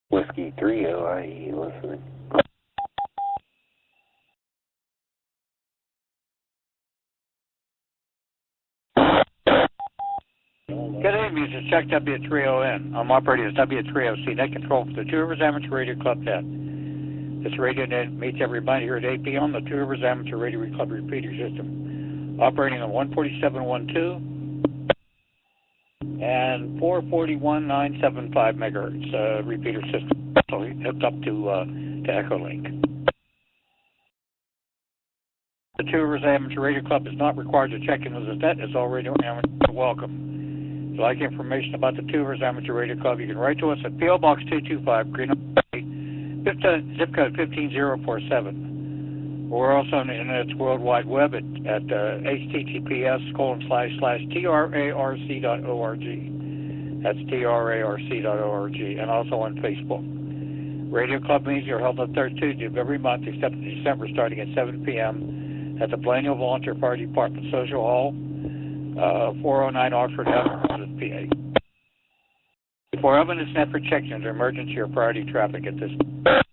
Whiskey 3 OIE listening. Good evening, this is Chuck W30N. I'm operating as W30C, net control for the Two Rivers Amateur Radio Club net. This radio net meets every Monday here at 8 p.m. on the Two Rivers Amateur Radio Club repeater system, operating on 147.12 and 441.975 megahertz repeater system, so hooked up to Echolink. The Two Rivers Amateur Radio Club is not required to check in with the net, as all radio amateurs are welcome. If you like information about the Two Rivers Amateur Radio Club, you can write to us at P.O. Box 225, Green zip code 15047. We're also on the Internet's World Wide Web at https://trarc.org. That's trarc.org, and also on Facebook. Radio Club meetings are held on the third Tuesday of every month, except in December, starting at 7 p.m. at the Plano Volunteer Fire Department Social Hall, 409 Oxford Avenue, PA. For evidence and effort checks into emergency or priority traffic at this time.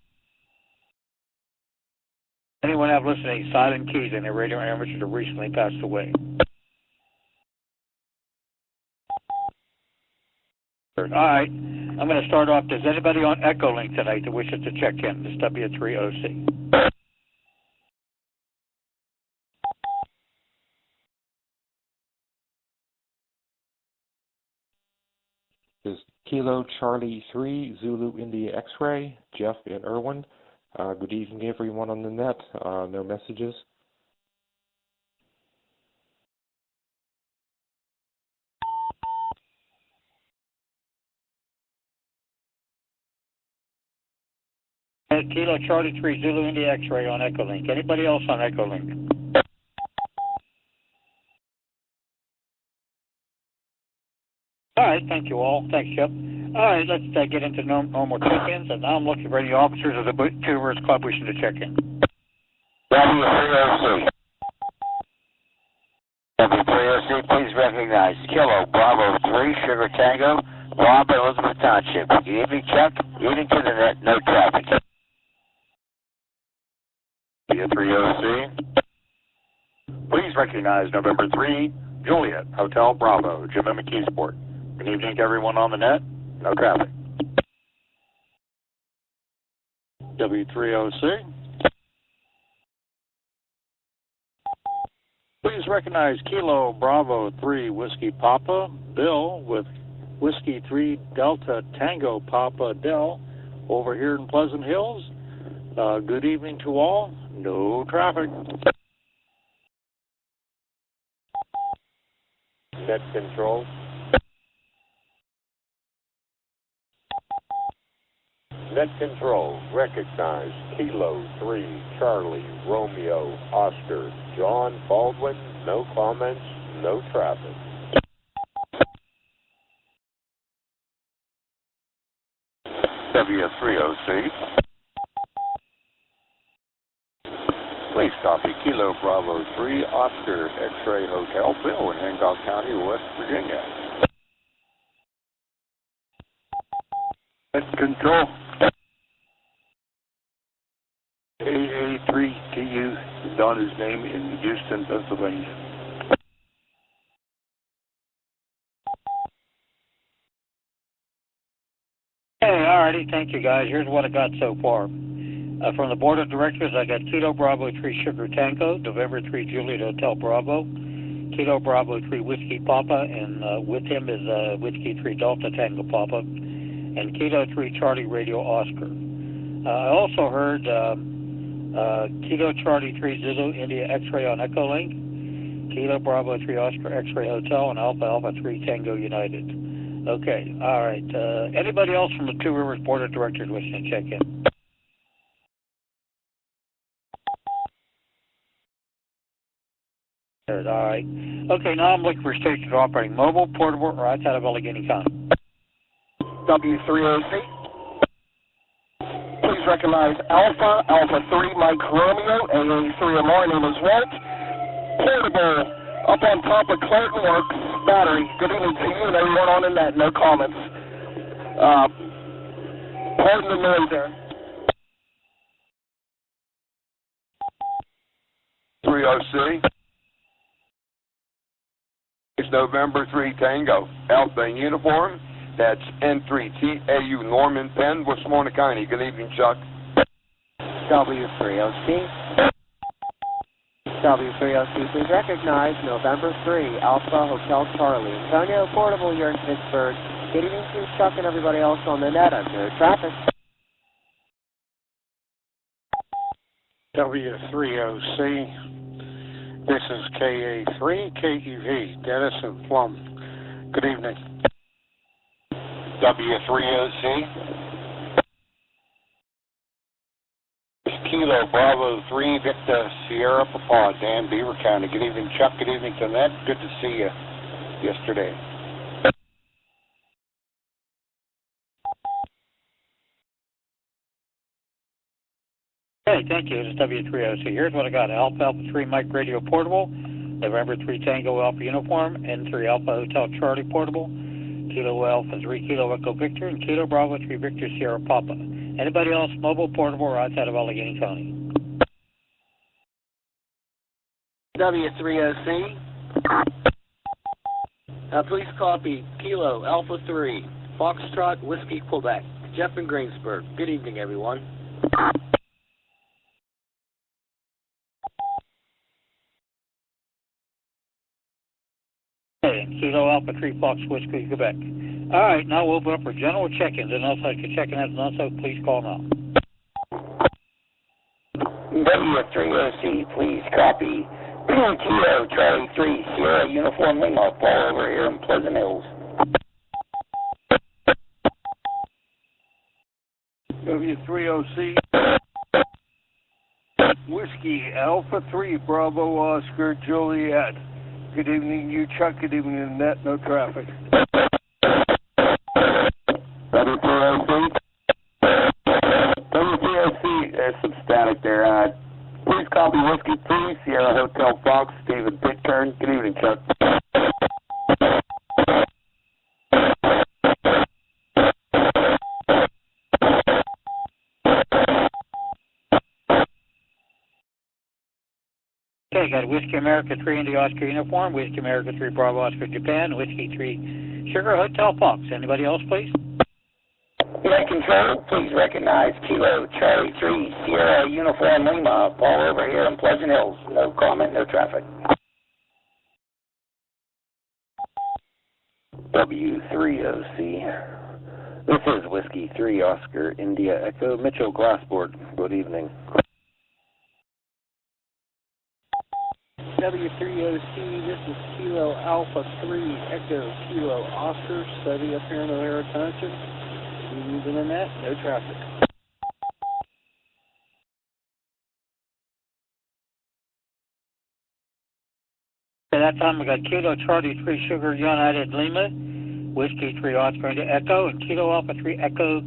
Anyone have listening silent keys in their radio amateurs that recently passed away? All right, I'm going to start off. Does anybody on Echolink tonight that wishes to check in? This is W30C. This is Kilo Charlie 3 Zulu India X-Ray, Jeff and Irwin. Good evening, everyone on the net. No messages. Kilo Charlie 3 Zulu India X-Ray on Echolink. Anybody else on Echolink? All right, thank you all. Thanks, Chip. All right, let's get into normal check-ins, and now I'm looking for any officers of the Two Rivers Club wishing to check in. W3OC. W3OC, please recognize Kilo Bravo 3 Sugar Tango, Bob, Elizabeth Township. Good evening, Chuck. Evening to the net, no traffic. W3OC. Please recognize November 3, Juliet, Hotel Bravo, Jim and McKeesport. Good evening to everyone on the net, no traffic. W3OC. Please recognize Kilo Bravo 3 Whiskey Papa, Bill with Whiskey 3 Delta Tango Papa Del over here in Pleasant Hills. Good evening to all. No traffic. Net control. Net control, recognize Kilo 3 Charlie Romeo Oscar John Baldwin, no comments, no traffic. W3OC. Please copy Kilo Bravo 3 Oscar X-Ray Hotel Bill in Hancock County, West Virginia. Net control. AA3TU is Donna's name in Houston, Pennsylvania. Hey, alrighty, thank you guys. Here's what I got so far. From the board of directors, I got Kilo Bravo 3 Sugar Tango, November 3 Juliet Hotel Bravo, Kilo Bravo 3 Whiskey Papa, and with him is Whiskey 3 Delta Tango Papa, and Kilo 3 Charlie Radio Oscar. I also heard Kilo Charlie 3 Zulu India X-Ray on Echolink, Kilo Bravo 3 Oscar X-Ray Hotel, and Alpha Alpha 3 Tango United. Okay, all right. Anybody else from the Two Rivers Board of Directors wishing to check in? All right. Okay, now I'm looking for stations operating mobile, portable, or outside of Allegheny County. W3OC. recognize Alpha, Alpha 3, Mike Romeo, AA3MR, name is Walt. Portable, up on top of Clayton Works, battery. Good evening to you and everyone on the net, no comments. Pardon the noise there. 3OC. It's November 3 Tango. Alpha in uniform. That's N3TAU Norman Penn, Westmoreland County. Good evening, Chuck. W3OC. W3OC, please recognize November 3, Alpha Hotel Charlie. Antonio, portable here in Pittsburgh. Good evening to Chuck and everybody else on the net. I'm no traffic. W3OC. This is KA3 KUV, Dennis and Plum. Good evening. W3OC. Kilo Bravo 3 Victor Sierra Papa, Dan, Beaver County. Good evening, Chuck. Good evening to Ned. Good to see you yesterday. Okay, thank you. This is W3OC. Here's what I got. Alpha 3 Mike Radio Portable, November 3 Tango Alpha Uniform, N3 Alpha Hotel Charlie Portable, Kilo Alpha 3 Kilo Echo Victor, and Kilo Bravo 3 Victor Sierra Papa. Anybody else mobile, portable, or outside of Allegheny County? W3OC. Please copy Kilo Alpha 3, Foxtrot Whiskey Quebec. Jeff in Greensburg. Good evening, everyone. Kilo Alpha 3 Fox Whiskey, Quebec. All right, now we'll open up for general check-ins, and also if you're checking in, also please call now. W3OC, please copy. Kilo Charlie 3 Sierra Uniform Lima, Paul over here in Pleasant Hills. W3OC. Whiskey Alpha 3 Bravo Oscar Juliet. Good evening, you Chuck. Good evening, Annette. No traffic. W3OC. W3OC, there's some static there. Please copy Whiskey 3 Sierra Hotel Fox, Stephen Pitcairn. Good evening, Chuck. Okay, got Whiskey America 3 India Oscar Uniform, Whiskey America 3 Bravo Oscar Japan, Whiskey 3 Sugar Hotel Fox. Anybody else, please? Unit Control, please recognize Kilo Charlie 3 Sierra Uniform Lima, Paul over here in Pleasant Hills. No comment, no traffic. W3OC. This is Whiskey 3 Oscar India Echo Mitchell Glassport. Good evening. W3OC, this is Kilo Alpha 3 Echo Kilo Oscar, study up here in O'Hara Township. Using the net, no traffic. At that time, we got Kilo Charlie 3 Sugar United Lima, Whiskey 3 Oscar into Echo, and Kilo Alpha 3 Echo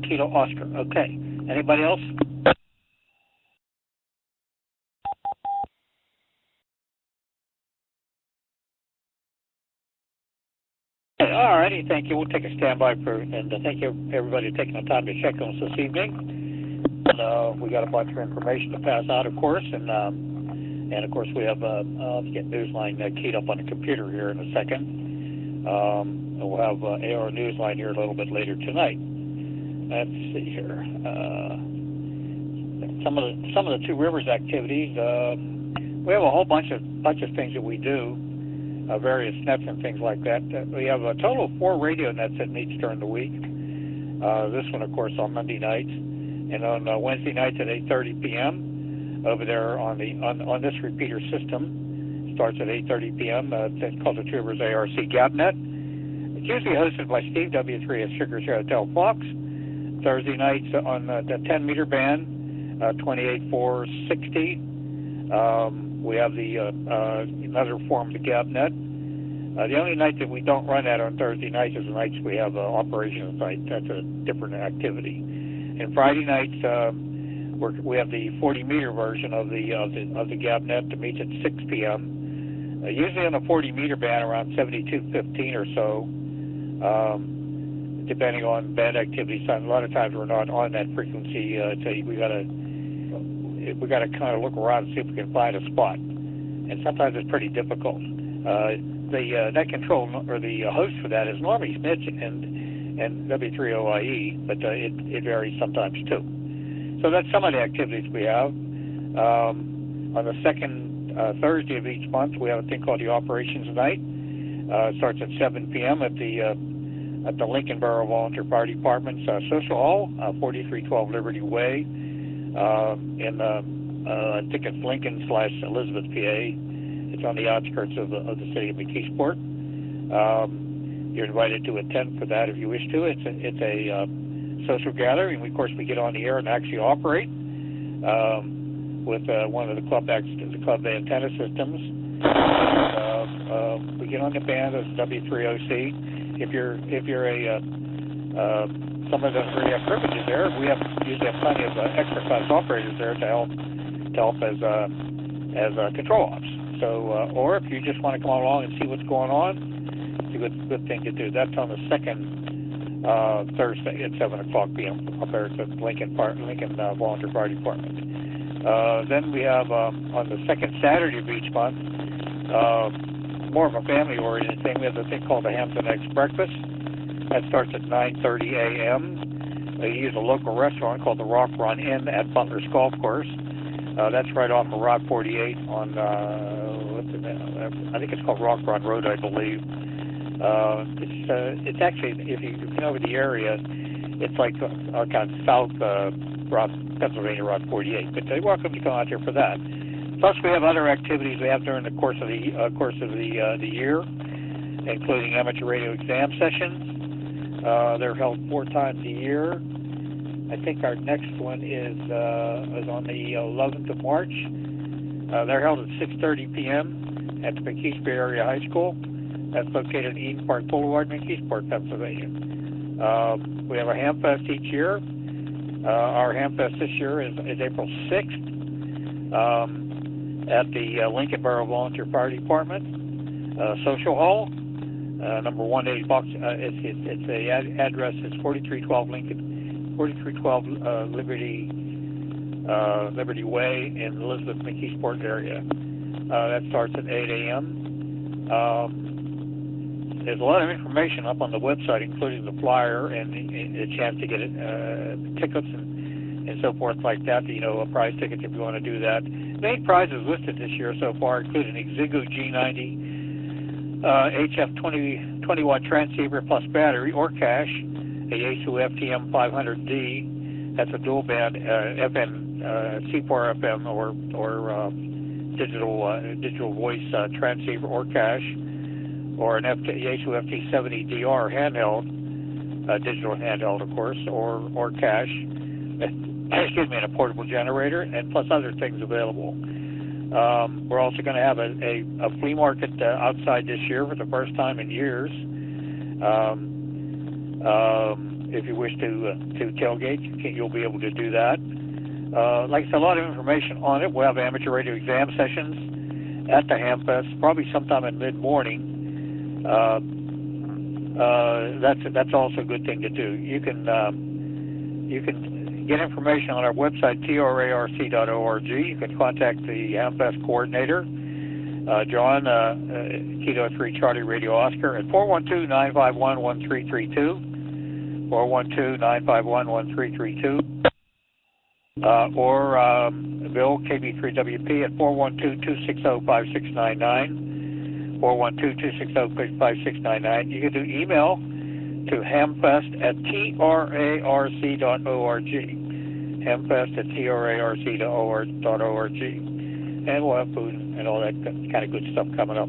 Kilo Oscar. Okay. Anybody else? Okay, all righty. Thank you. We'll take a standby and thank you everybody for taking the time to check on us this evening. And, we got a bunch of information to pass out, of course, and of course we have let's get Newsline keyed up on the computer here in a second. We'll have AR Newsline here a little bit later tonight. Let's see here. Some of the Two Rivers activities. We have a whole bunch of things that we do. Various nets and things like that. We have a total of 4 radio nets that meets during the week. This one, of course, on Monday nights, and on Wednesday nights at 8:30 p.m. over there on this repeater system. Starts at 8:30 p.m. It's called the Two Rivers ARC GapNet. It's usually hosted by Steve W3 at Sugar Hotel Fox. Thursday nights on the 10-meter band, 28460. We have the another form of the GapNet. The only night that we don't run that on Thursday nights is the nights we have operations night. That's a different activity. And Friday nights, we have the 40-meter version of the GabNet that meets at 6 p.m. Usually on the 40-meter band around 7215 or so, depending on band activity. A lot of times we're not on that frequency. So we gotta kind of look around and see if we can find a spot. And sometimes it's pretty difficult. The net control or the host for that is normally Snitch and W3OIE, but it varies sometimes too. So that's some of the activities we have. On the second Thursday of each month, we have a thing called the Operations Night. It starts at 7 p.m. at the Lincoln Borough Volunteer Fire Department's Social Hall, 4312 Liberty Way, in I think it's Lincoln/Elizabeth, PA. It's on the outskirts of the city of McKeesport. You're invited to attend for that if you wish to. It's a social gathering. Of course, we get on the air and actually operate with one of the club antenna systems. We get on the band as W3OC. If you're a someone that doesn't really have privileges there, we usually have plenty of extra class operators there to help as control ops. So, or if you just want to come along and see what's going on, it's a good thing to do. That's on the second Thursday at 7 o'clock p.m. up there at the Lincoln Volunteer Fire Department. Then we have on the second Saturday of each month, more of a family-oriented thing. We have a thing called the Hampton Eggs Breakfast. That starts at 9:30 a.m. They use a local restaurant called the Rock Run Inn at Butler's Golf Course. That's right off of Route 48 on, I think it's called Rock Run Road, I believe. It's actually, if you know the area, it's like kind of south Pennsylvania Route 48. But they're welcome to come out here for that. Plus, we have other activities we have during the course of the year, including amateur radio exam sessions. They're held 4 times a year. I think our next one is on the 11th of March. They're held at 6:30 p.m. at the McKeesport Area High School. That's located in Eden Park Boulevard, McKeesport, Pennsylvania. We have a Hamfest each year. Our Hamfest this year is April 6th at the Lincoln Borough Volunteer Fire Department, Social Hall, number 180 box. It's the address is 4312 Liberty Way in Elizabeth McKeesport area. That starts at 8 a.m. There's a lot of information up on the website, including the flyer and a chance to get tickets and so forth like that. Prize tickets if you want to do that. Main prizes listed this year so far include an Exigo G90 HF 20-watt transceiver plus battery or cash, a Yaesu FTM 500D, that's a dual band FM, C4 FM or digital voice transceiver or cash, or an Yaesu FT70 DR handheld, digital handheld of course, or cash, excuse me, and a portable generator, and plus other things available. We're also going to have a flea market outside this year for the first time in years. If you wish to tailgate, you'll be able to do that. Like I said, a lot of information on it. We'll have amateur radio exam sessions at the Hamfest, probably sometime in mid-morning. That's also a good thing to do. You can get information on our website, TRARC.org. You can contact the Hamfest coordinator, John, Kilo 3 Charlie Radio Oscar, at 412-951-1332, 412-951-1332, or Bill, KB3WP, at 412-260-5699, 412-260-5699. You can do email to hamfest@trarc.org, hamfest@trarc.org, and we'll have food and all that kind of good stuff coming up.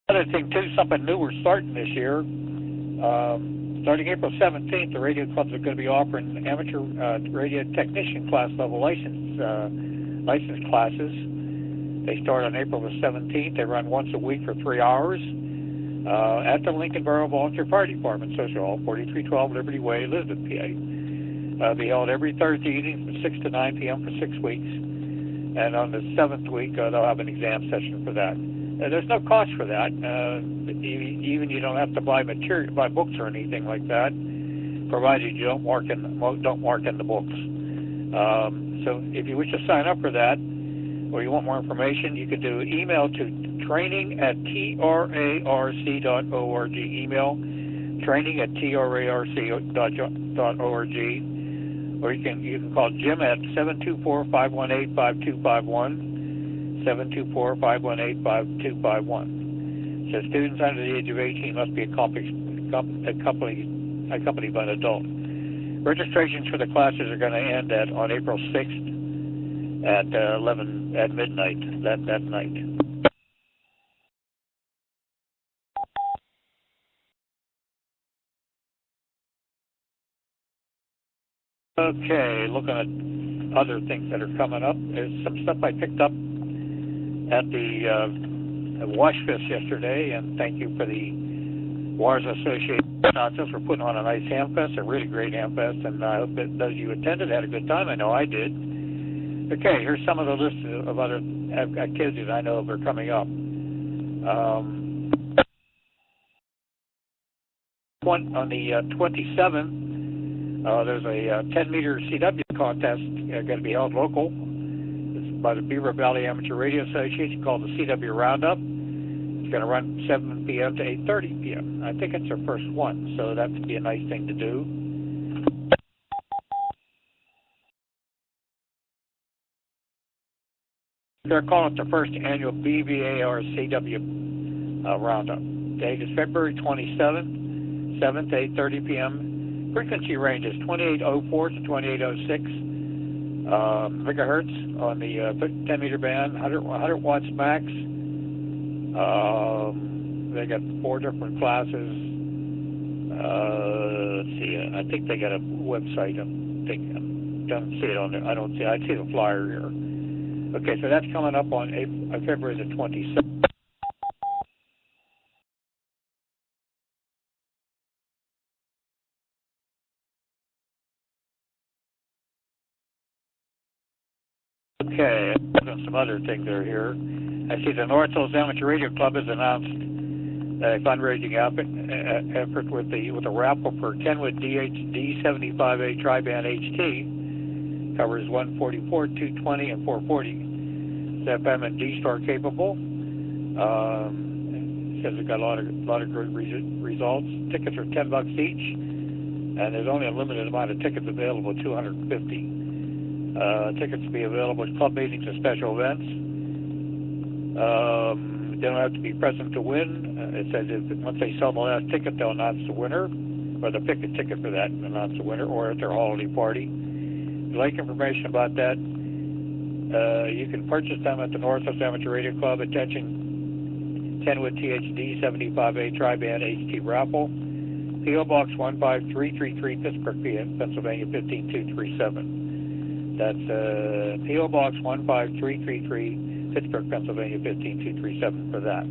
Another thing too, something new we're starting this year. Starting April 17th, the radio clubs are going to be offering amateur radio technician class level license classes. They start on April the 17th. They run once a week for 3 hours. at the Lincoln Borough Volunteer Fire Department Social Hall, 4312 Liberty Way, Elizabeth, PA. Be held every Thursday evening from 6 to 9 p.m. for 6 weeks. And on the 7th week, they'll have an exam session for that. There's no cost for that. Even you don't have to buy books or anything like that, provided you don't mark in the books. So if you wish to sign up for that, or you want more information, you can do email to training@trarc.org. Email training@trarc.org. Or you can call Jim at 724-518-5251. 724-518-5251. So students under the age of 18 must be accompanied by an adult. Registrations for the classes are going to end on April 6th at midnight that night. Okay, looking at other things that are coming up. There's some stuff I picked up at the Wash Fest yesterday, and thank you for the Wars Association for putting on a nice ham fest, a really great ham fest, and I hope that those of you who attended had a good time. I know I did. Okay, here's some of the list of other activities I know are coming up. On the 27th, there's a 10-meter CW contest going to be held local. It's by the Beaver Valley Amateur Radio Association called the CW Roundup. It's going to run 7 p.m. to 8:30 p.m. I think it's their first one, so that would be a nice thing to do. They're calling it the first annual BVAR CW Roundup. Date is February 27th, 7 to 8:30 p.m. Frequency range is 2804 to 2806 megahertz on the 10-meter band, 100 watts max. They got 4 different classes. Let's see. I think they got a website. I don't see it on there. I see the flyer here. Okay, so that's coming up on February the 27th. Okay, some other things that are here. I see the North Hills Amateur Radio Club has announced a fundraising effort with a raffle for Kenwood D75A Tri-Band HT. Covers 144, 220, and 440. It's FM and D-Star capable. Says it's got a lot of good results. Tickets are $10 each, and there's only a limited amount of tickets available, 250. Tickets will be available at club meetings and special events. They don't have to be present to win. It says once they sell the last ticket, they'll announce the winner, or they'll pick a ticket for that and announce the winner, or at their holiday party. If you'd like information about that, you can purchase them at the North Hills Amateur Radio Club. Attention, Kenwood THD 75A Tri-Band HT Raffle. P.O. Box 15333, Pittsburgh, Pennsylvania 15237. That's P.O. Box 15333, Pittsburgh, Pennsylvania 15237 for that.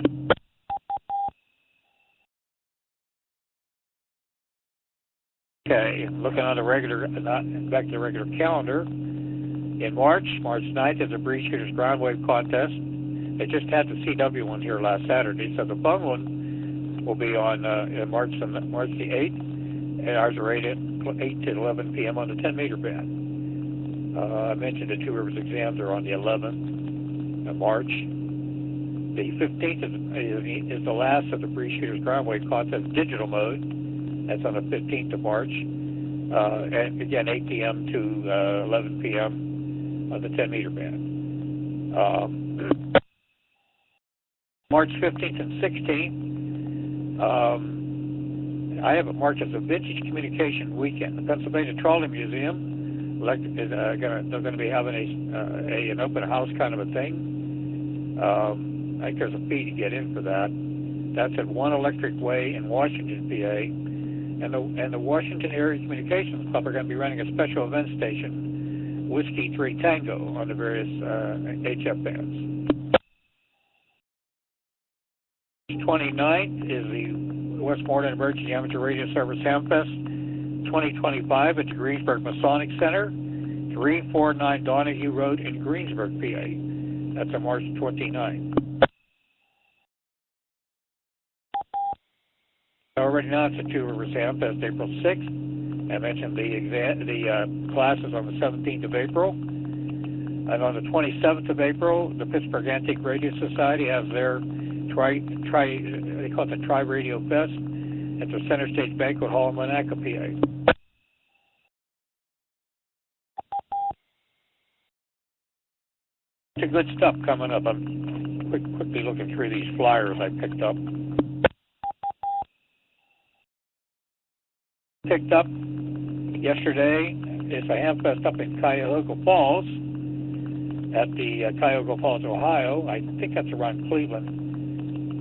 Okay, looking on the back to the regular calendar. In March 9th is a Breeze Shooters Ground Wave Contest. They just had the CW one here last Saturday, so the fun one will be on March the 8th, and ours are 8 to 11 p.m. on the 10-meter band. I mentioned the Two Rivers exams are on the 11th of March. The 15th is the last of the Breeze Shooters Ground Wave Contest digital mode. That's on the 15th of March. And again, 8 p.m. to 11 p.m. on the 10-meter band. March 15th and 16th, I have it marked as a Vintage Communication Weekend. The Pennsylvania Trolley Museum they're going to be having an open house kind of a thing. I think there's a fee to get in for that. That's at 1 Electric Way in Washington, PA. And the Washington Area Communications Club are going to be running a special event station, Whiskey 3 Tango, on the various HF bands. 29th is the Westmoreland Emergency Amateur Radio Service Hamfest 2025 at the Greensburg Masonic Center, 349 Donahue Road in Greensburg, PA. That's on March 29th. Already announced the Two Rivers Hamfest April 6th. I mentioned the classes on the 17th of April. And on the 27th of April, the Pittsburgh Antique Radio Society has their they call it the Tri-Radio Fest at the Center Stage Banquet Hall in Monaca, PA. It's good stuff coming up. I'm quickly looking through these flyers I picked up. Yesterday is a Hamfest up in Cuyahoga Falls at the Cuyahoga Falls, Ohio. I think that's around Cleveland.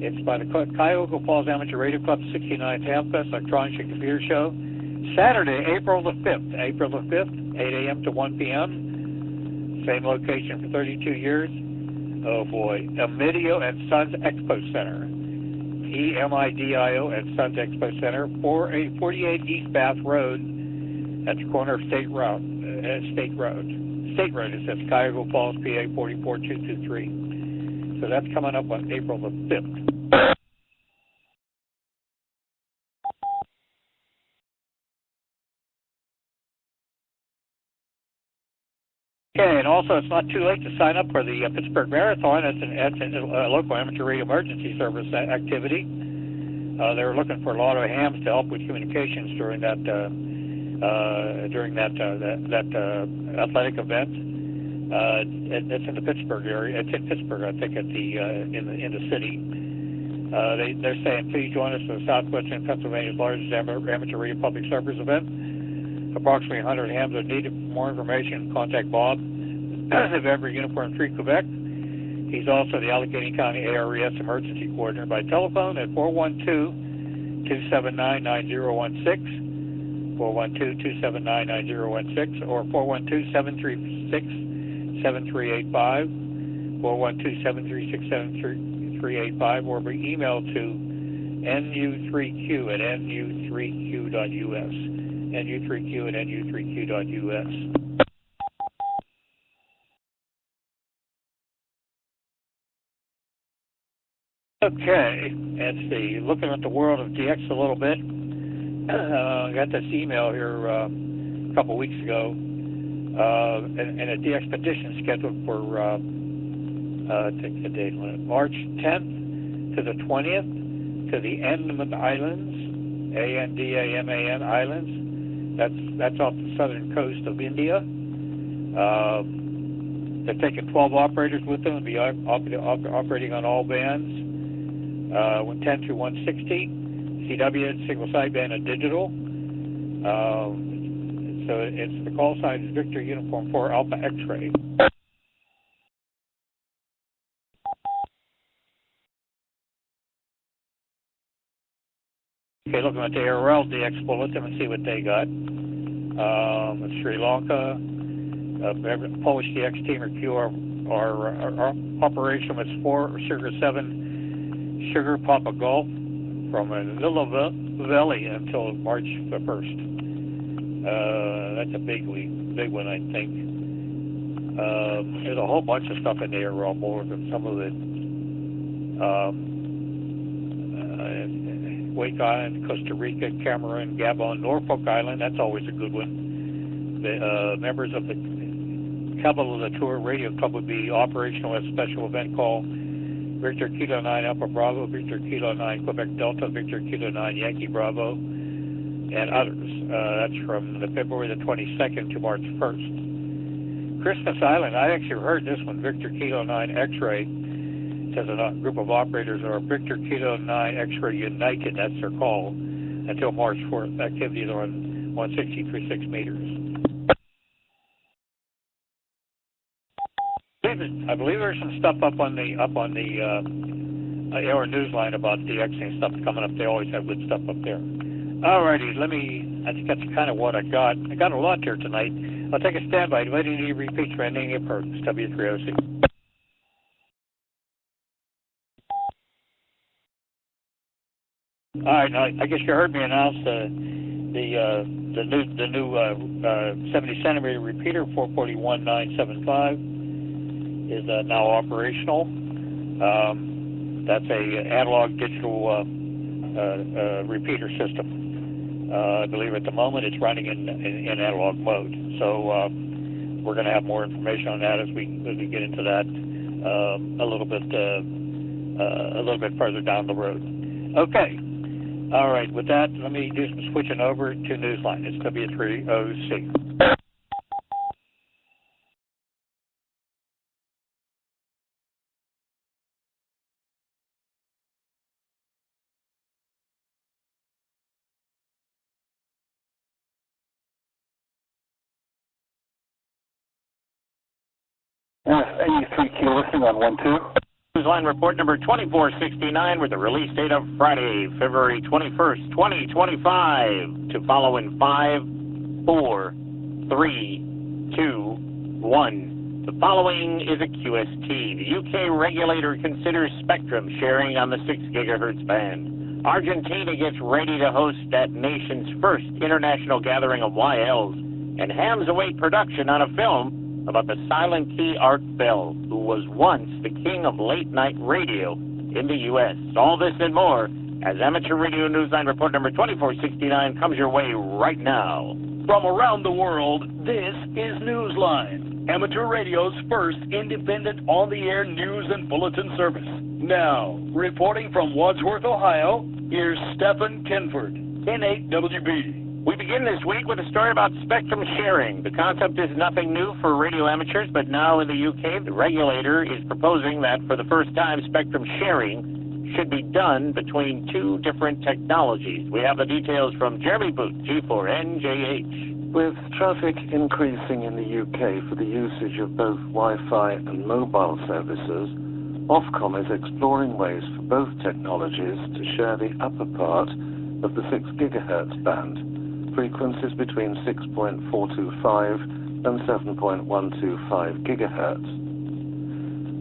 It's by the Cuyahoga Falls Amateur Radio Club 69th Hamfest Electronics and Computer Show. Saturday, April the 5th, 8 a.m. to 1 p.m. Same location for 32 years. Oh boy, Emidio and Sons Expo Center. EMIDIO and Sons Expo Center, 48 East Bath Road, at the corner of State Road, it says Cuyahoga Falls, PA 44223. So that's coming up on April the 5th. Okay, and also it's not too late to sign up for the Pittsburgh Marathon. It's a local amateur radio emergency service activity. They're looking for a lot of hams to help with communications during that athletic event. It's in the Pittsburgh area. It's in Pittsburgh, I think, at the in the city. They're saying, please join us for the Southwestern Pennsylvania's largest amateur radio public service event. Approximately 100 hams are needed. For more information, contact Bob, November Uniform 3 Quebec. He's also the Allegheny County ARES Emergency Coordinator by telephone at 412-279-9016, 412-279-9016, or 412-736-7385, 412-736-7385, or be emailed to nu3q@nu3q.us. nu3q@nu3q.us. Okay, let's see. Looking at the world of DX a little bit. I got this email here a couple weeks ago, and a DX petition scheduled for take the date, March 10th to the 20th to the Andaman Islands, ANDAMAN Islands. That's off the southern coast of India. They're taking 12 operators with them and be operating on all bands, 110 through 160, CW, single sideband, and digital. So it's the call sign is Victor Uniform 4 Alpha X-Ray. Okay, looking at the ARL DX bulletin and see what they got. Sri Lanka, Polish DX team or Q are operational with 4 Sugar 7 Sugar Papa Golf from Manila Valley until March the 1st. That's a big one, I think. There's a whole bunch of stuff in the ARL bulletin. Some of it. Wake Island, Costa Rica, Cameroon, Gabon, Norfolk Island. That's always a good one. The members of the Capital of the Tour Radio Club would be operational at a special event called Victor Kilo 9 Alpha Bravo, Victor Kilo 9 Quebec Delta, Victor Kilo 9 Yankee Bravo, and others. That's from the February the 22nd to March 1st. Christmas Island, I actually heard this one, Victor Kilo 9 X-Ray. Says a group of operators are Victor Kilo 9 X-Ray United, that's their call, until March 4th. Activities are on 160.36 meters. I believe there's some stuff up on the our newsline about the DXing stuff coming up. They always have good stuff up there. Alrighty, I think that's kind of what I got. I got a lot here tonight. I'll take a standby. Do I need to repeat for ending it per W3OC? All right, I guess you heard me announce the new 70 centimeter repeater 441-975 is now operational. That's a analog digital repeater system. I believe at the moment it's running in analog mode. So we're going to have more information on that as we get into that a little bit further down the road. Okay. All right. With that, let me do some switching over to Newsline. It's going to be a 3OC. AU3Q listening on 1-2. Newsline report number 2469 with the release date of Friday, February 21st, 2025. To follow in 5, 4, 3, 2, 1. The following is a QST. The UK regulator considers spectrum sharing on the 6 gigahertz band. Argentina gets ready to host that nation's first international gathering of YLs and hams await production on a film about the silent key Art Bell, who was once the king of late-night radio in the U.S. All this and more as Amateur Radio Newsline report number 2469 comes your way right now. From around the world, this is Newsline, Amateur Radio's first independent on-the-air news and bulletin service. Now, reporting from Wadsworth, Ohio, here's Stephen Kinford, N8WB. We begin this week with a story about spectrum sharing. The concept is nothing new for radio amateurs, but now in the UK, the regulator is proposing that for the first time, spectrum sharing should be done between 2 different technologies. We have the details from Jeremy Boot, G4NJH. With traffic increasing in the UK for the usage of both Wi-Fi and mobile services, Ofcom is exploring ways for both technologies to share the upper part of the 6 gigahertz band, frequencies between 6.425 and 7.125 gigahertz.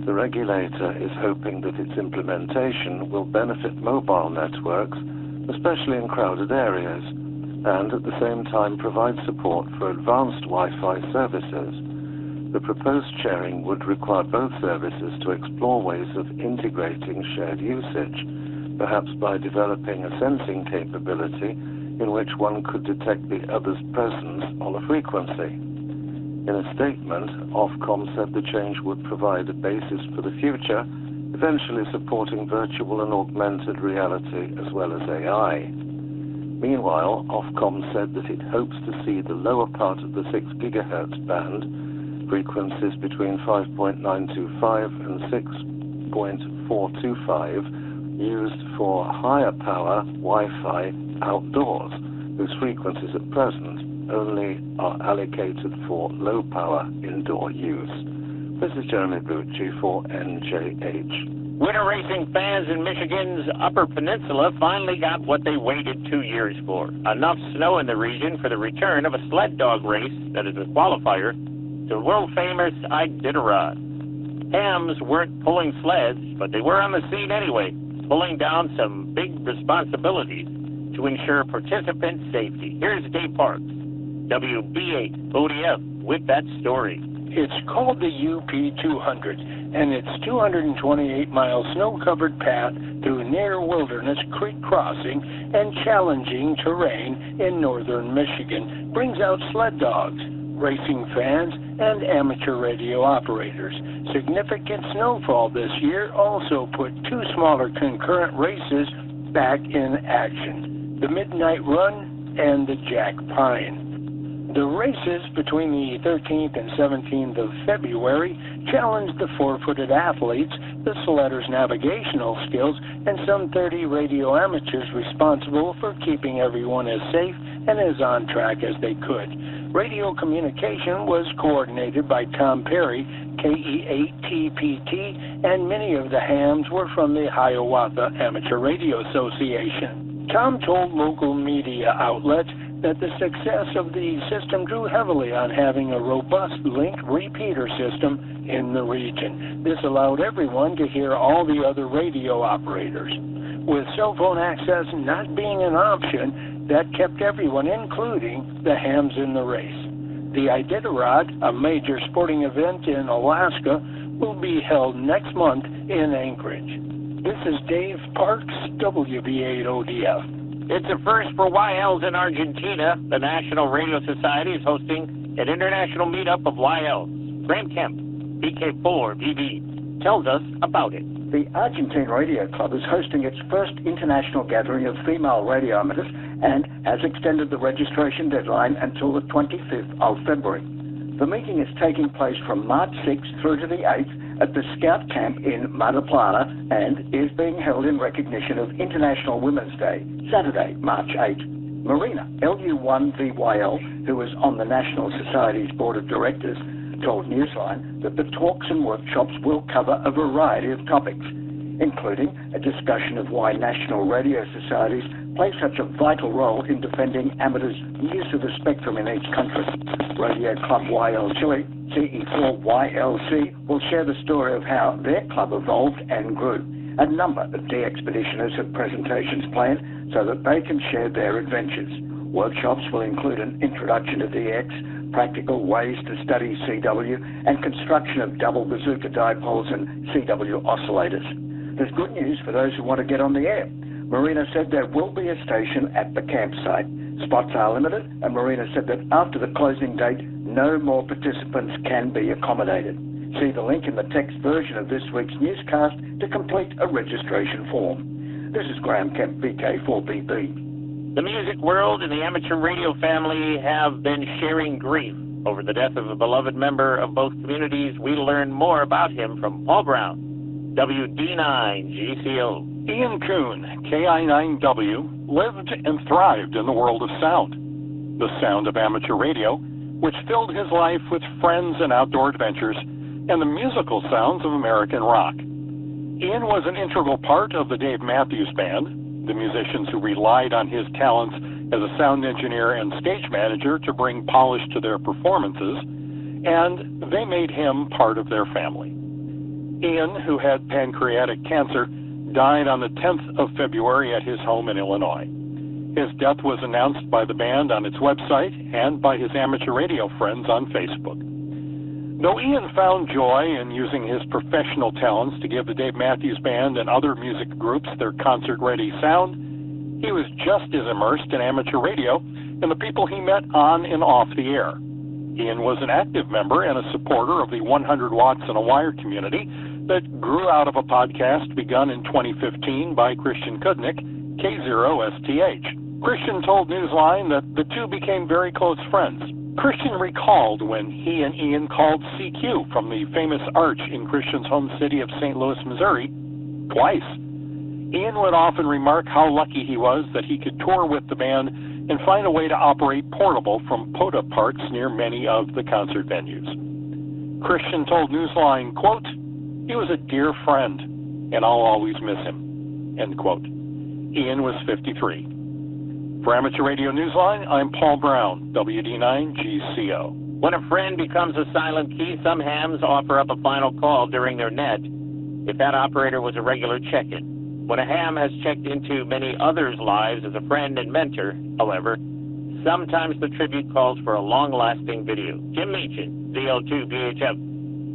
The regulator is hoping that its implementation will benefit mobile networks, especially in crowded areas, and at the same time provide support for advanced Wi-Fi services. The proposed sharing would require both services to explore ways of integrating shared usage, perhaps by developing a sensing capability in which one could detect the other's presence on a frequency. In a statement, Ofcom said the change would provide a basis for the future, eventually supporting virtual and augmented reality as well as AI. Meanwhile, Ofcom said that it hopes to see the lower part of the 6 gigahertz band, frequencies between 5.925 and 6.425, used for higher power Wi-Fi outdoors, whose frequencies at present only are allocated for low power indoor use. This is Jeremy Boot, G4NJH. Winter racing fans in Michigan's Upper Peninsula finally got what they waited 2 years for. Enough snow in the region for the return of a sled dog race that is a qualifier to world-famous Iditarod. Hams weren't pulling sleds, but they were on the scene anyway, pulling down some big responsibilities to ensure participant safety. Here's Dave Parks, WB8 ODF, with that story. It's called the UP200, and it's 228-mile snow-covered path through near wilderness creek crossing and challenging terrain in northern Michigan. Brings out sled dogs, racing fans, and amateur radio operators. Significant snowfall this year also put 2 smaller concurrent races back in action, the Midnight Run and the Jack Pine. The races between the 13th and 17th of February challenged the 4-footed athletes, the sledders' navigational skills, and some 30 radio amateurs responsible for keeping everyone as safe and as on track as they could. Radio communication was coordinated by Tom Perry, KE8TPT, and many of the hams were from the Hiawatha Amateur Radio Association. Tom told local media outlets that the success of the system drew heavily on having a robust link repeater system in the region. This allowed everyone to hear all the other radio operators. with cell phone access not being an option, that kept everyone, including the hams in the race. The Iditarod, a major sporting event in Alaska, will be held next month in Anchorage. This is Dave Parks, WB8ODF. It's a first for YLs in Argentina. The National Radio Society is hosting an international meetup of YLs. Graham Kemp, BK4BB, tells us about it. The Argentine Radio Club is hosting its first international gathering of female radio amateurs and has extended the registration deadline until the 25th of February. The meeting is taking place from March 6th through to the 8th at the Scout Camp in Mar del Plata and is being held in recognition of International Women's Day, Saturday, March 8th. Marina, LU1VYL, who is on the National Society's Board of Directors, told Newsline that the talks and workshops will cover a variety of topics, including a discussion of why national radio societies play such a vital role in defending amateurs' use of the spectrum in each country. Radio Club YL Chile, CE4YLC, will share the story of how their club evolved and grew. A number of de-expeditioners have presentations planned so that they can share their adventures. Workshops will include an introduction to DX, practical ways to study CW, and construction of double bazooka dipoles and CW oscillators. There's good news for those who want to get on the air. Marina said there will be a station at the campsite. Spots are limited, and Marina said that after the closing date, no more participants can be accommodated. See the link in the text version of this week's newscast to complete a registration form. This is Graham Kemp, VK4BB. The music world and the amateur radio family have been sharing grief over the death of a beloved member of both communities. We learn more about him from Paul Brown, WD9GCO. Ian Kuhn, KI9W, lived and thrived in the world of sound. The sound of amateur radio, which filled his life with friends and outdoor adventures, and the musical sounds of American rock. Ian was an integral part of the Dave Matthews Band, the musicians who relied on his talents as a sound engineer and stage manager to bring polish to their performances, and they made him part of their family. Ian, who had pancreatic cancer, died on the 10th of February at his home in Illinois. His death was announced by the band on its website and by his amateur radio friends on Facebook. Though Ian found joy in using his professional talents to give the Dave Matthews Band and other music groups their concert-ready sound, he was just as immersed in amateur radio and the people he met on and off the air. Ian was an active member and a supporter of the 100 Watts and a Wire community that grew out of a podcast begun in 2015 by Christian Kudnick, K0STH. Christian told Newsline that the two became very close friends. Christian recalled when he and Ian called CQ from the famous arch in Christian's home city of St. Louis, Missouri, twice. Ian would often remark how lucky he was that he could tour with the band and find a way to operate portable from POTA parks near many of the concert venues. Christian told Newsline, quote, "He was a dear friend, and I'll always miss him," end quote. Ian was 53. For Amateur Radio Newsline, I'm Paul Brown, WD9GCO. When a friend becomes a silent key, some hams offer up a final call during their net if that operator was a regular check-in. When a ham has checked into many others' lives as a friend and mentor, however, sometimes the tribute calls for a long-lasting video. Jim Meechin, ZL2BHF,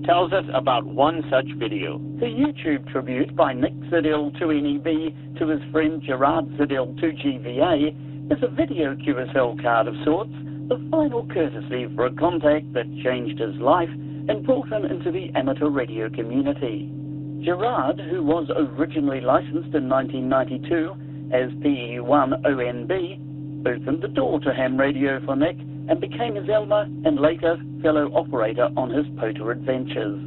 tells us about one such video. The YouTube tribute by Nick Zidil2NEB to his friend Gerard Zidil2GVA is a video QSL card of sorts, the final courtesy for a contact that changed his life and brought him into the amateur radio community. Gerard, who was originally licensed in 1992 as PE1ONB, opened the door to ham radio for Nick and became his Elmer and later fellow operator on his POTA adventures.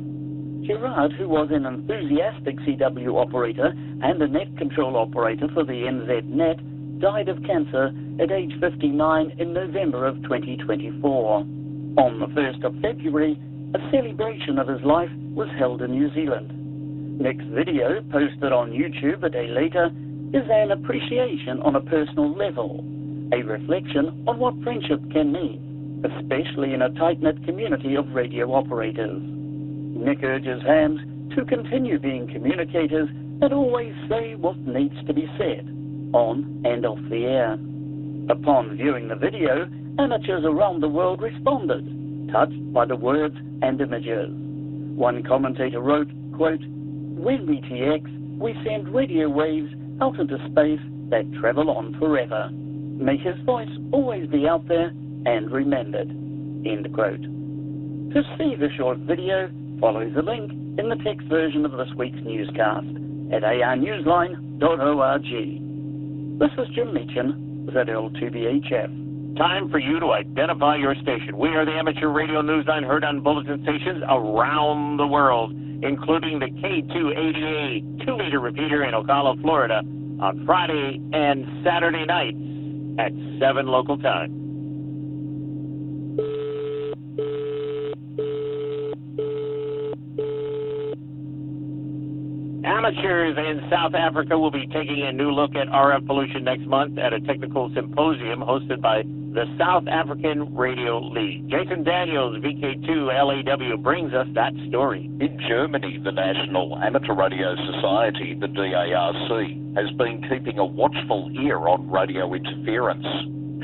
Gerard, who was an enthusiastic CW operator and a net control operator for the NZ Net, died of cancer at age 59 in November of 2024. On the 1st of February, a celebration of his life was held in New Zealand. Nick's video, posted on YouTube a day later, is an appreciation on a personal level, a reflection on what friendship can mean, especially in a tight-knit community of radio operators. Nick urges hams to continue being communicators that always say what needs to be said, on and off the air. Upon viewing the video, amateurs around the world responded, touched by the words and images. One commentator wrote, quote, "When we TX, we send radio waves out into space that travel on forever. May his voice always be out there and remembered." End quote. To see the short video, follow the link in the text version of this week's newscast at arnewsline.org. This is Jim Meechan, ZL2BHF. Time for you to identify your station. We are the amateur radio newsline heard on bulletin stations around the world, including the K280A 2-meter repeater in Ocala, Florida, on Friday and Saturday nights at 7 local time. Amateurs in South Africa will be taking a new look at RF pollution next month at a technical symposium hosted by the South African Radio League. Jason Daniels, VK2LAW, brings us that story. In Germany, the National Amateur Radio Society, the DARC, has been keeping a watchful ear on radio interference,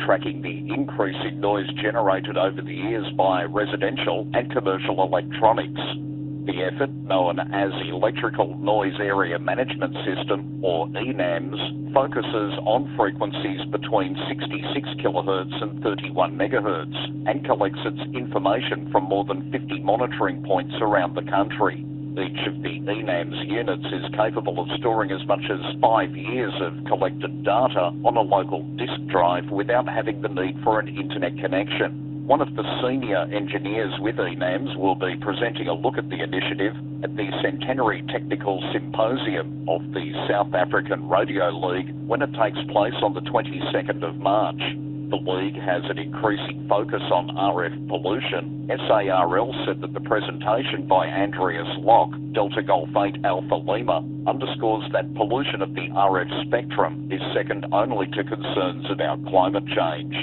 tracking the increasing noise generated over the years by residential and commercial electronics. The effort, known as Electrical Noise Area Management System, or ENAMS, focuses on frequencies between 66 kHz and 31 MHz and collects its information from more than 50 monitoring points around the country. Each of the ENAMS units is capable of storing as much as 5 years of collected data on a local disk drive without having the need for an internet connection. One of the senior engineers with ENAMS will be presenting a look at the initiative at the Centenary Technical Symposium of the South African Radio League when it takes place on the 22nd of March. The League has an increasing focus on RF pollution. SARL said that the presentation by Andreas Locke, Delta Golf 8 Alpha Lima, underscores that pollution of the RF spectrum is second only to concerns about climate change.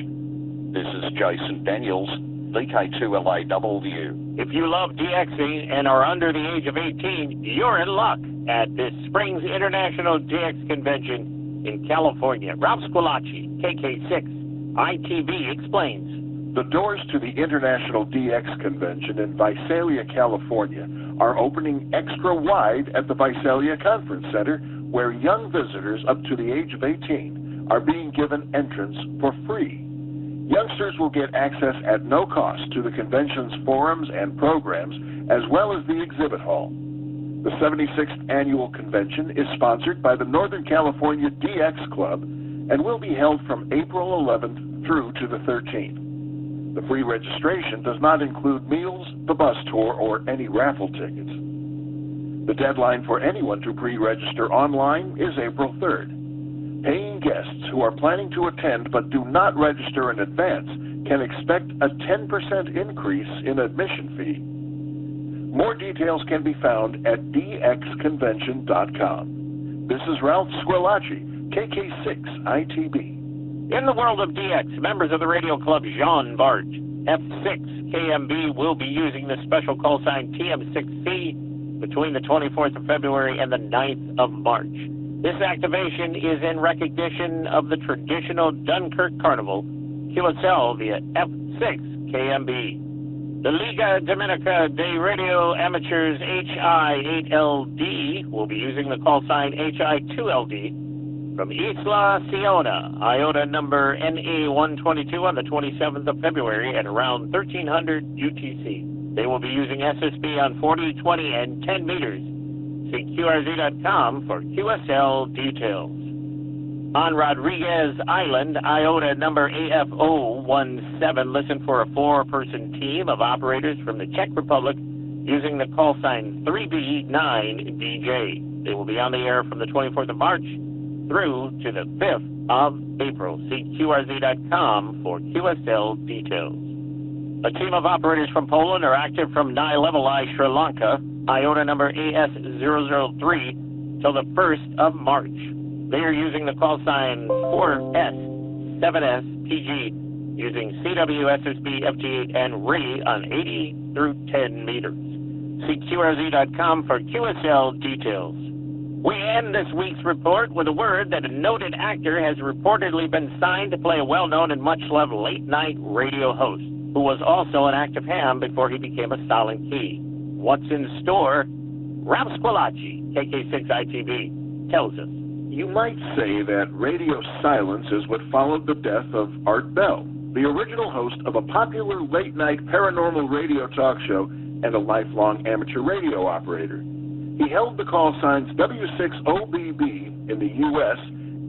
This is Jason Daniels, VK2LAW. If you love DXing and are under the age of 18, you're in luck at this spring's International DX Convention in California. Ralph Squillaci, KK6, ITV, explains. The doors to the International DX Convention in Visalia, California are opening extra wide at the Visalia Conference Center, where young visitors up to the age of 18 are being given entrance for free. Youngsters will get access at no cost to the convention's forums and programs, as well as the exhibit hall. The 76th annual convention is sponsored by the Northern California DX Club and will be held from April 11th through to the 13th. The free registration does not include meals, the bus tour, or any raffle tickets. The deadline for anyone to pre-register online is April 3rd. Paying guests who are planning to attend but do not register in advance can expect a 10% increase in admission fee. More details can be found at dxconvention.com. This is Ralph Squillaci, KK6ITB. In the world of DX, members of the radio club Jean Bart, F6KMB, will be using the special call sign TM6C between the 24th of February and the 9th of March. This activation is in recognition of the traditional Dunkirk Carnival, QSL via F6KMB. The Liga Dominica de Radio Amateurs HI8LD will be using the call sign HI2LD from Isla Siona, IOTA number NA122 on the 27th of February at around 1300 UTC. They will be using SSB on 40, 20, and 10 meters. See QRZ.com for QSL details. On Rodriguez Island, IOTA number AFO17, listen for a 4-person team of operators from the Czech Republic using the call sign 3B9DJ. They will be on the air from the 24th of March through to the 5th of April. See QRZ.com for QSL details. A team of operators from Poland are active from Nai-Levelai, Sri Lanka, IOTA number AS003 till the 1st of March. They are using the call sign 4S7SPG using CW, SSB, FT8, and RE on 80 through 10 meters. See QRZ.com for QSL details. We end this week's report with a word that a noted actor has reportedly been signed to play a well-known and much-loved late-night radio host, who was also an active ham before he became a silent key. What's in store? Ralph Squillace, KK6ITV, tells us. You might say that radio silence is what followed the death of Art Bell, the original host of a popular late-night paranormal radio talk show and a lifelong amateur radio operator. He held the call signs W6OBB in the U.S.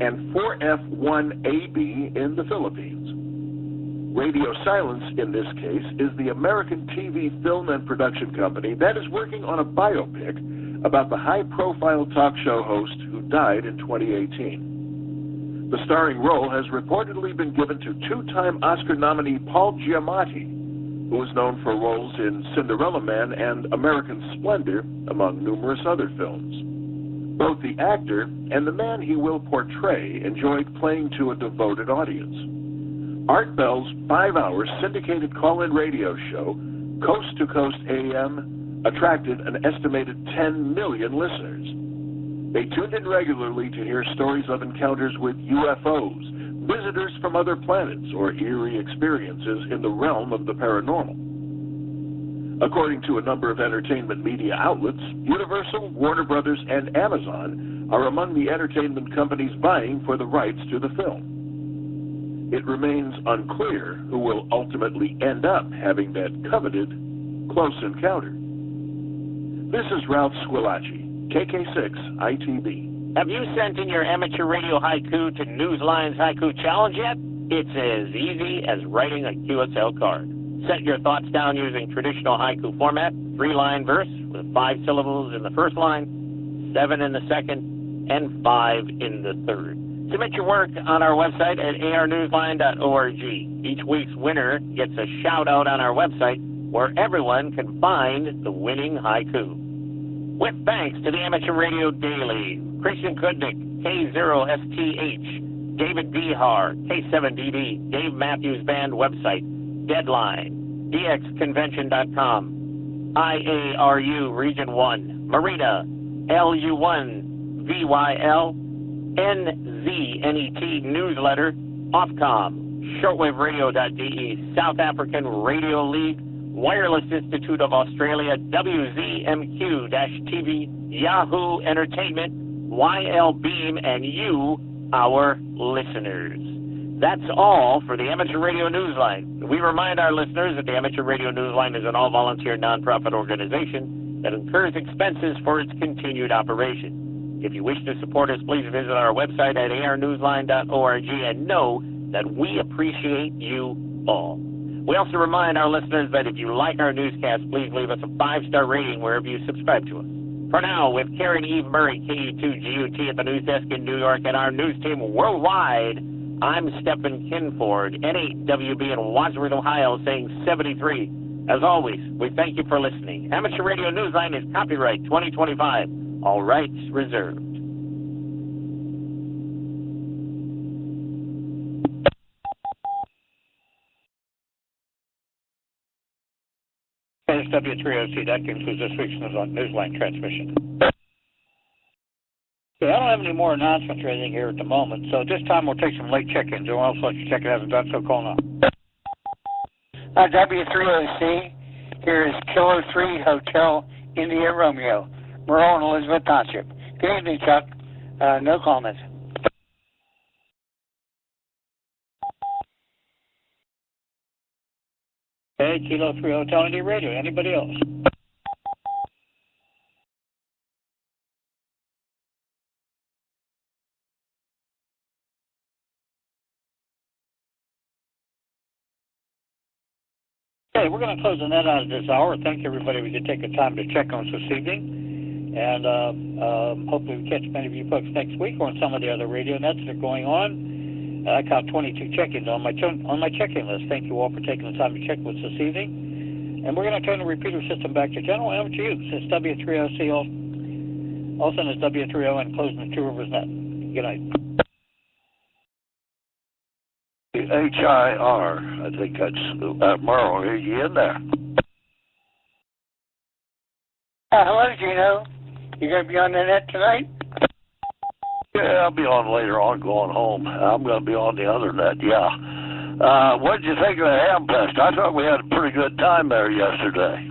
and 4F1AB in the Philippines. Radio Silence, in this case, is the American TV film and production company that is working on a biopic about the high-profile talk show host who died in 2018. The starring role has reportedly been given to two-time Oscar nominee Paul Giamatti, who is known for roles in Cinderella Man and American Splendor, among numerous other films. Both the actor and the man he will portray enjoyed playing to a devoted audience. Art Bell's 5-hour syndicated call-in radio show, Coast to Coast AM, attracted an estimated 10 million listeners. They tuned in regularly to hear stories of encounters with UFOs, visitors from other planets, or eerie experiences in the realm of the paranormal. According to a number of entertainment media outlets, Universal, Warner Brothers, and Amazon are among the entertainment companies vying for the rights to the film. It remains unclear who will ultimately end up having that coveted close encounter. This is Ralph Squillace, KK6ITV. Have you sent in your amateur radio haiku to Newsline's Haiku Challenge yet? It's as easy as writing a QSL card. Set your thoughts down using traditional haiku format, 3-line verse with 5 syllables in the first line, 7 in the second, and 5 in the third. Submit your work on our website at arnewsline.org. Each week's winner gets a shout-out on our website where everyone can find the winning haiku. With thanks to the Amateur Radio Daily, Christian Kudnick, K0STH, David Bihar, K7DD, Dave Matthews Band website, Deadline, DXConvention.com, IARU Region 1, Marina, LU1, VYL, NZNET Newsletter, Ofcom, Shortwaveradio.de, South African Radio League, Wireless Institute of Australia, WZMQ-TV, Yahoo Entertainment, YL Beam, and you, our listeners. That's all for the Amateur Radio Newsline. We remind our listeners that the Amateur Radio Newsline is an all-volunteer nonprofit organization that incurs expenses for its continued operation. If you wish to support us, please visit our website at arnewsline.org and know that we appreciate you all. We also remind our listeners that if you like our newscast, please leave us a 5-star rating wherever you subscribe to us. For now, with Karen Eve Murray, KU2GUT at the news desk in New York, and our news team worldwide, I'm Stephen Kinford, N8WB in Wadsworth, Ohio, saying 73. As always, we thank you for listening. Amateur Radio Newsline is copyright 2025. All rights reserved. W3OC, that concludes this week's Newsline transmission. Okay, I don't have any more announcements or anything here at the moment, so this time we'll take some late check-ins. Anyone else let you check it out? If that's so, call now. W3OC, here is Kilo 3 Hotel India Romeo, Merle and Elizabeth Township. Good evening, Chuck. No comments. Hey, Kilo 3 Hotel India Radio. Anybody else? Okay, we're going to close the net out of this hour. Thank everybody we could take the time to check on us this evening. And hopefully we catch many of you folks next week or on some of the other radio nets that are going on. I count 22 check-ins on my check-in list. Thank you all for taking the time to check with us this evening. And we're going to turn the repeater system back to general amateur use. It's W3OC, also known as W3O, and closing the Two Rivers net. Good night. HIR, I think that's Merle. Are you in there? Hello, Gino. You going to be on the net tonight? Yeah, I'll be on later on going home. I'm going to be on the other net, yeah. What did you think of the Ham Fest? I thought we had a pretty good time there yesterday.